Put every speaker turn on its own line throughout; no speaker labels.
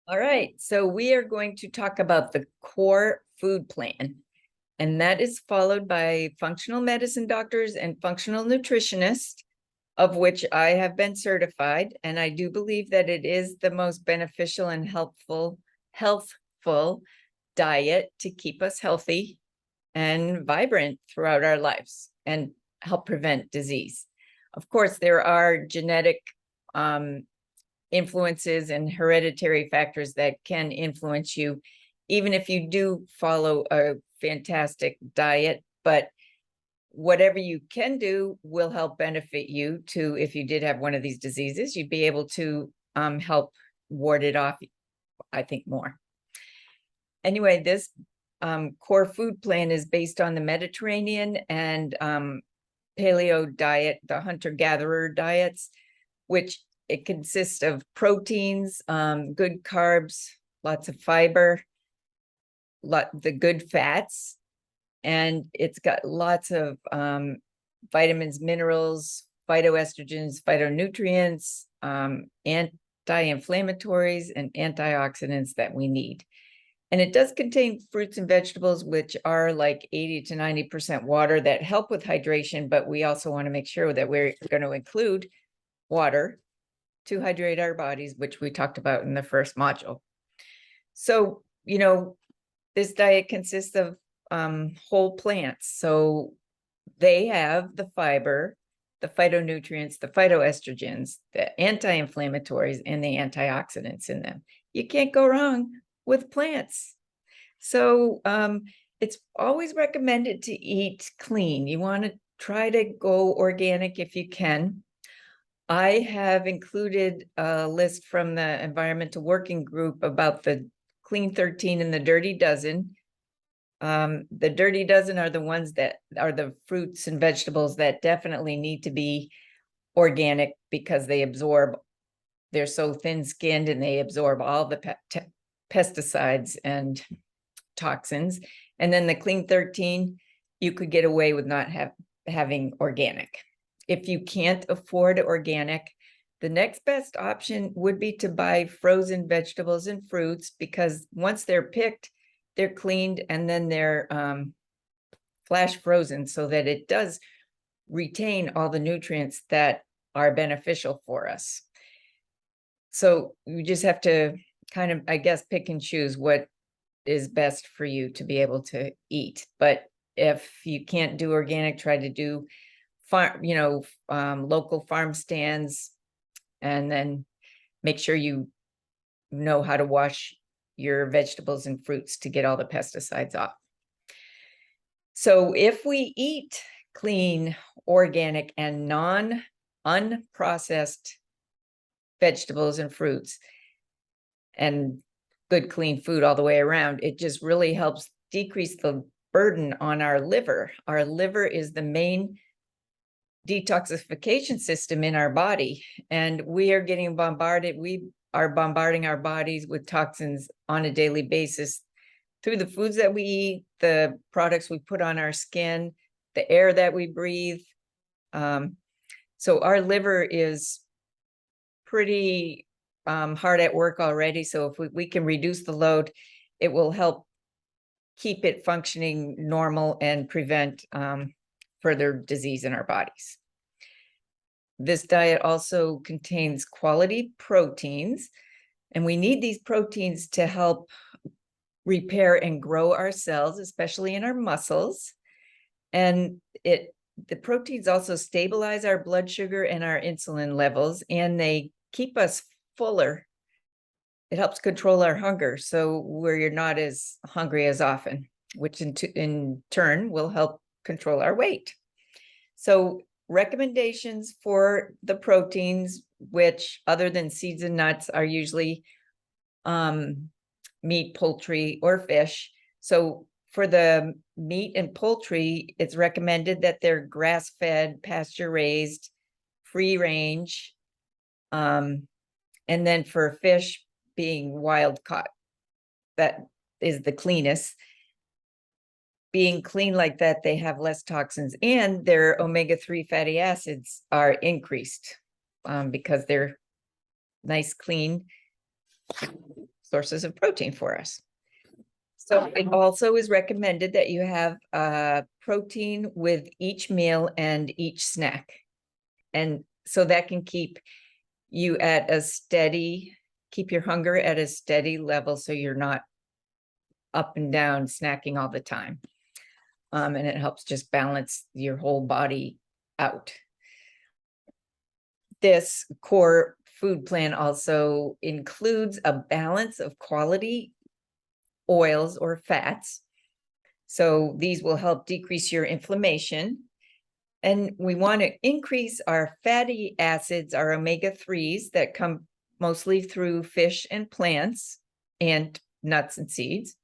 All right, so we are going to talk about the core food plan. And that is followed by functional medicine doctors and functional nutritionists, of which I have been certified. And I do believe that it is the most beneficial and healthful diet to keep us healthy and vibrant throughout our lives and help prevent disease. Of course, there are genetic influences and hereditary factors that can influence you, even if you do follow a fantastic diet. But whatever you can do will help benefit you to, if you did have one of these diseases, you'd be able to help ward it off, I think, more. Anyway, this core food plan is based on the Mediterranean and paleo diet, the hunter-gatherer diets, which it consists of proteins, good carbs, lots of fiber, the good fats, and it's got lots of vitamins, minerals, phytoestrogens, phytonutrients, anti-inflammatories, and antioxidants that we need. And it does contain fruits and vegetables, which are like 80 to 90% water that help with hydration, but we also want to make sure that we're going to include water to hydrate our bodies, which we talked about in the first module. So, this diet consists of whole plants. So they have the fiber, the phytonutrients, the phytoestrogens, the anti-inflammatories, and the antioxidants in them. You can't go wrong with plants. So it's always recommended to eat clean. You want to try to go organic if you can. I have included a list from the Environmental Working Group about the Clean 13 and the Dirty Dozen. The Dirty Dozen are the ones that are the fruits and vegetables that definitely need to be organic because they're so thin-skinned and they absorb all the pesticides and toxins. And then the Clean 13, you could get away with not having organic. If you can't afford organic, the next best option would be to buy frozen vegetables and fruits, because once they're picked, they're cleaned and then they're flash frozen so that it does retain all the nutrients that are beneficial for us. So you just have to kind of, I guess, pick and choose what is best for you to be able to eat. But if you can't do organic, try to do local farm stands, and then make sure you know how to wash your vegetables and fruits to get all the pesticides off. So if we eat clean, organic, and unprocessed vegetables and fruits and good clean food all the way around, it just really helps decrease the burden on our liver. Our liver is the main detoxification system in our body, and we are getting bombarded. We are bombarding our bodies with toxins on a daily basis through the foods that we eat, the products we put on our skin, the air that we breathe. So our liver is pretty hard at work already. So if we can reduce the load, it will help keep it functioning normal and prevent further disease in our bodies. This diet also contains quality proteins, and we need these proteins to help repair and grow our cells, especially in our muscles. And the proteins also stabilize our blood sugar and our insulin levels, and they keep us fuller. It helps control our hunger, so we're not as hungry as often, which in turn will help control our weight. So recommendations for the proteins, which other than seeds and nuts are usually meat, poultry, or fish. So for the meat and poultry, it's recommended that they're grass-fed, pasture-raised, free-range. And then for fish, being wild caught, that is the cleanest. Being clean like that, they have less toxins, and their omega-3 fatty acids are increased because they're nice, clean. sources of protein for us. So it also is recommended that you have protein with each meal and each snack. And so that can keep you at a steady, keep your hunger at a steady level so you're not up and down snacking all the time. And it helps just balance your whole body out. This core food plan also includes a balance of quality oils or fats. So these will help decrease your inflammation. And we want to increase our fatty acids, our omega-3s that come mostly through fish and plants and nuts and seeds.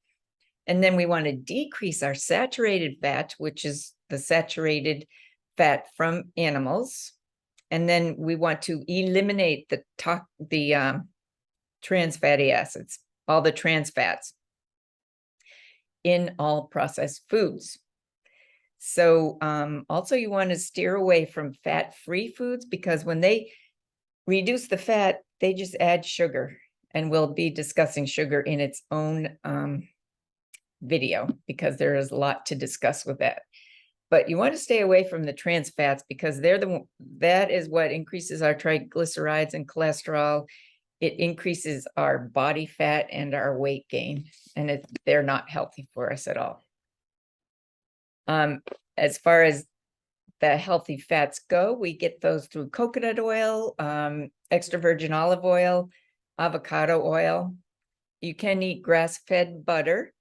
And then we want to decrease our saturated fat, which is the saturated fat from animals. And then we want to eliminate the trans fatty acids, all the trans fats in all processed foods. So also you want to steer away from fat-free foods, because when they reduce the fat, they just add sugar. And we'll be discussing sugar in its own video, because there is a lot to discuss with that. But you want to stay away from the trans fats, because that is what increases our triglycerides and cholesterol. It increases our body fat and our weight gain, and they're not healthy for us at all. As far as the healthy fats go, we get those through coconut oil, extra virgin olive oil, avocado oil. You can eat grass-fed butter,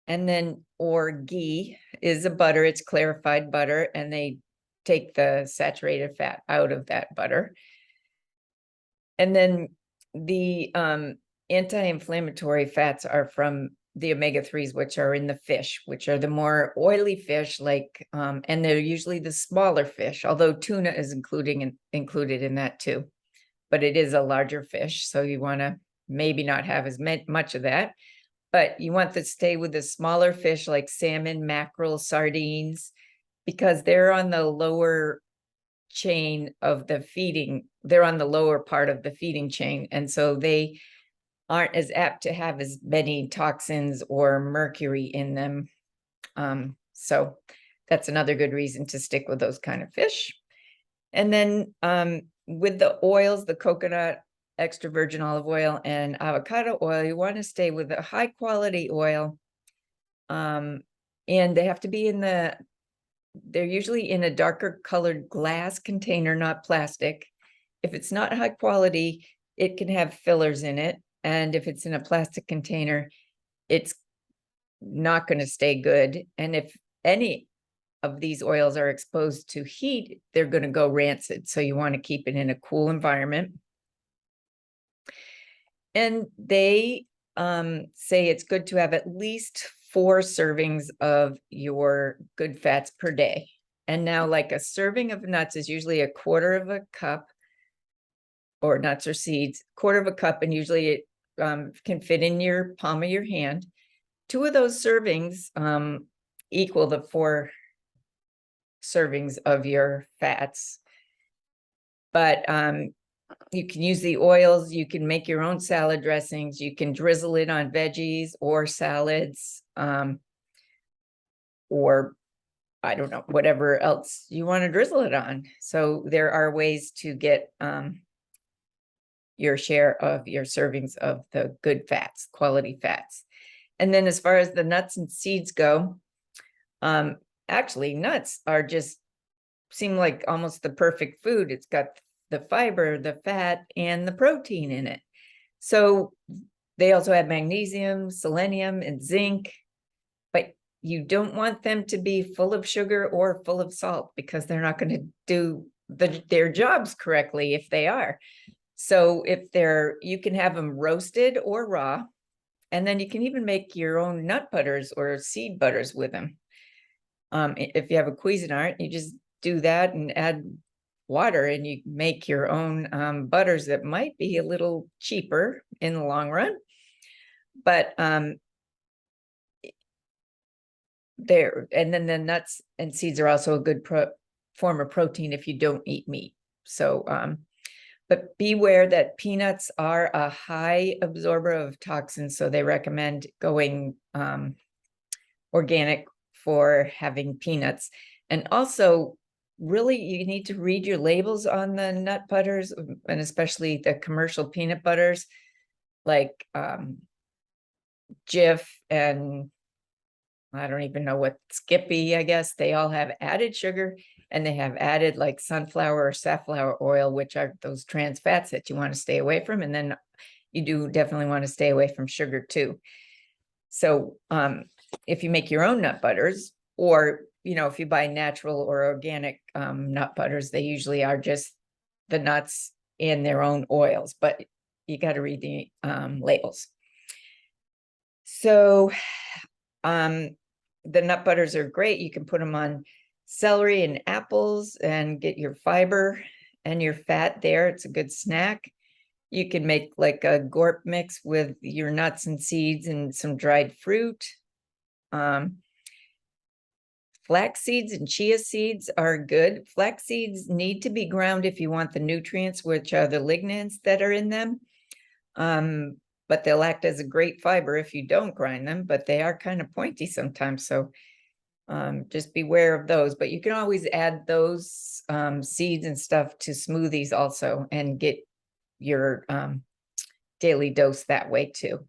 and then, or ghee is a butter, it's clarified butter, and they take the saturated fat out of that butter. And then the anti-inflammatory fats are from the omega-3s, which are in the fish, which are the more oily fish, like, and they're usually the smaller fish, although tuna is included in that too. But it is a larger fish, so you want to maybe not have as much of that. But you want to stay with the smaller fish like salmon, mackerel, sardines, because they're on the lower chain of the feeding. They're on the lower part of the feeding chain. And so they aren't as apt to have as many toxins or mercury in them. So that's another good reason to stick with those kind of fish. And then with the oils, the coconut, extra virgin olive oil, and avocado oil, you want to stay with a high quality oil. And they have to be they're usually in a darker colored glass container, not plastic. If it's not high quality, it can have fillers in it. And if it's in a plastic container, it's not going to stay good. And if any of these oils are exposed to heat, they're going to go rancid. So you want to keep it in a cool environment. And they say it's good to have at least 4 servings of your good fats per day. And now, like, a serving of nuts is usually a quarter of a cup, or nuts or seeds, quarter of a cup, and usually it can fit in your palm of your hand. 2 of those servings equal the 4 servings of your fats. But you can use the oils, you can make your own salad dressings, you can drizzle it on veggies or salads, or I don't know, whatever else you want to drizzle it on. So there are ways to get your share of your servings of the good fats, quality fats. And then as far as the nuts and seeds go, actually nuts seem like almost the perfect food. It's got the fiber, the fat, and the protein in it. So they also have magnesium, selenium, and zinc, but you don't want them to be full of sugar or full of salt, because they're not going to do their jobs correctly if they are. So you can have them roasted or raw, and then you can even make your own nut butters or seed butters with them. If you have a Cuisinart, you just do that and add water, and you make your own butters that might be a little cheaper in the long run. But and then the nuts and seeds are also a good form of protein if you don't eat meat. So But beware that peanuts are a high absorber of toxins, so they recommend going organic for having peanuts. And also, really, you need to read your labels on the nut butters, and especially the commercial peanut butters, like Jif and I don't even know what, Skippy, I guess. They all have added sugar, and they have added like sunflower or safflower oil, which are those trans fats that you want to stay away from. And then you do definitely want to stay away from sugar too. So if you make your own nut butters, or if you buy natural or organic nut butters, they usually are just the nuts and their own oils, but you got to read the labels. So the nut butters are great. You can put them on celery and apples and get your fiber and your fat there. It's a good snack. You can make like a gorp mix with your nuts and seeds and some dried fruit. Flax seeds and chia seeds are good. Flax seeds need to be ground if you want the nutrients, which are the lignans that are in them. But they'll act as a great fiber if you don't grind them, but they are kind of pointy sometimes. So just beware of those. But you can always add those seeds and stuff to smoothies also and get your daily dose that way too.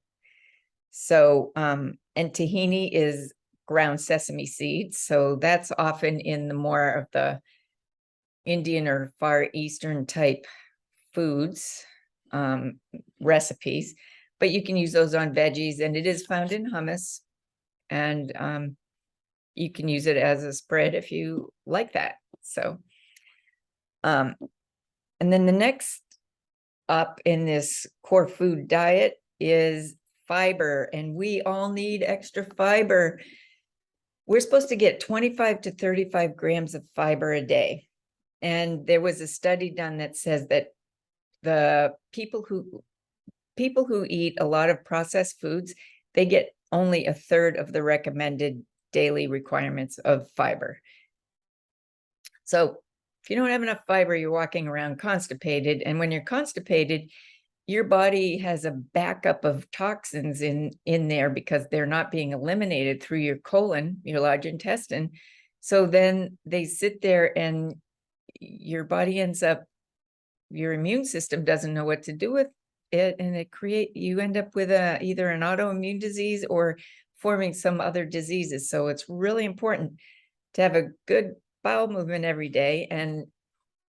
So, and tahini is ground sesame seeds. So that's often in the more of the Indian or Far Eastern type foods, recipes, but you can use those on veggies, and it is found in hummus, and you can use it as a spread if you like that. So, and then the next up in this core food diet is fiber, and we all need extra fiber. We're supposed to get 25 to 35 grams of fiber a day. And there was a study done that says that the people who eat a lot of processed foods, they get only a third of the recommended daily requirements of fiber. So if you don't have enough fiber, you're walking around constipated. And when you're constipated, your body has a backup of toxins in there because they're not being eliminated through your colon, your large intestine. So then they sit there and your body ends up, your immune system doesn't know what to do with it, and you end up with either an autoimmune disease or forming some other diseases. So it's really important to have a good bowel movement every day and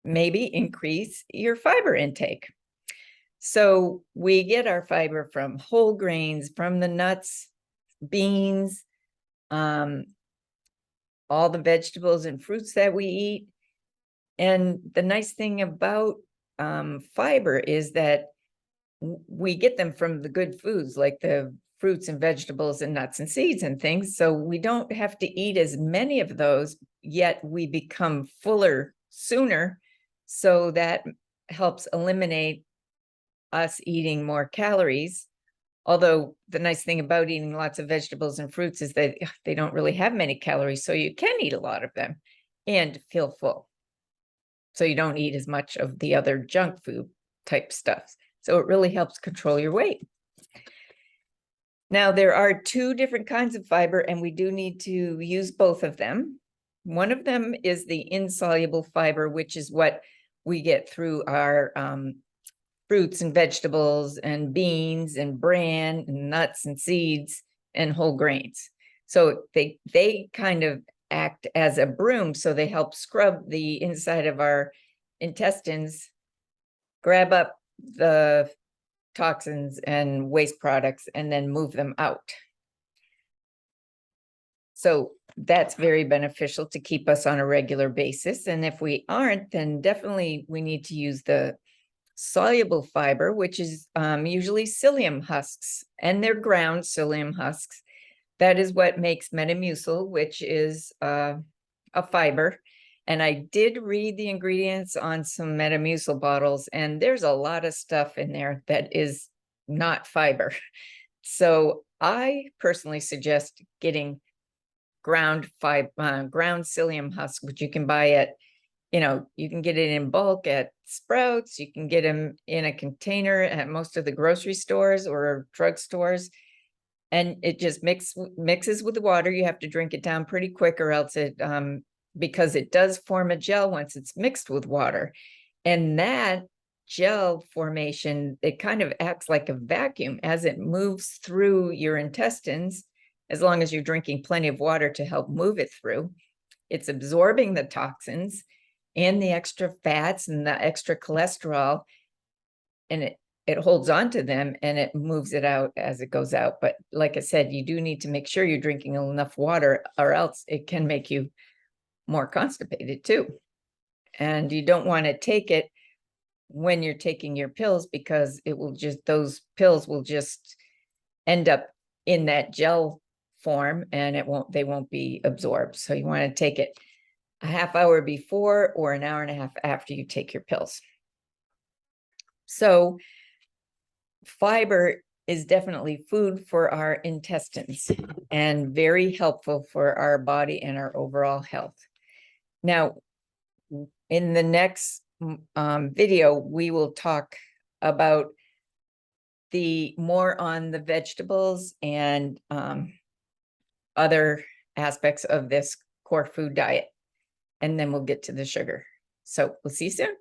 maybe increase your fiber intake. So we get our fiber from whole grains, from the nuts, beans, all the vegetables and fruits that we eat. And the nice thing about fiber is that we get them from the good foods, like the fruits and vegetables and nuts and seeds and things. So we don't have to eat as many of those, yet we become fuller sooner. So that helps eliminate us eating more calories. Although the nice thing about eating lots of vegetables and fruits is that they don't really have many calories. So you can eat a lot of them and feel full. So you don't eat as much of the other junk food type stuff. So it really helps control your weight. Now, there are two different kinds of fiber, and we do need to use both of them. One of them is the insoluble fiber, which is what we get through our fruits and vegetables and beans and bran and nuts and seeds and whole grains. So they kind of act as a broom. So they help scrub the inside of our intestines, grab up the toxins and waste products, and then move them out. So that's very beneficial to keep us on a regular basis. And if we aren't, then definitely we need to use the soluble fiber, which is usually psyllium husks, and they're ground psyllium husks. That is what makes Metamucil, which is a fiber. And I did read the ingredients on some Metamucil bottles, and there's a lot of stuff in there that is not fiber. So I personally suggest getting ground psyllium husk, which you can buy at you know, you can get it in bulk at Sprouts, you can get them in a container at most of the grocery stores or drugstores. And it just mixes with the water. You have to drink it down pretty quick or else it, because it does form a gel once it's mixed with water. And that gel formation, it kind of acts like a vacuum as it moves through your intestines, as long as you're drinking plenty of water to help move it through. It's absorbing the toxins and the extra fats and the extra cholesterol, and it holds on to them and it moves it out as it goes out. But like I said, you do need to make sure you're drinking enough water, or else it can make you more constipated too. And you don't want to take it when you're taking your pills, because it will just, those pills will just end up in that gel form and they won't be absorbed. So you want to take it a half hour before or an hour and a half after you take your pills. So fiber is definitely food for our intestines and very helpful for our body and our overall health. Now, in the next video, we will talk about more on the vegetables and other aspects of this core food diet. And then we'll get to the sugar. So we'll see you soon.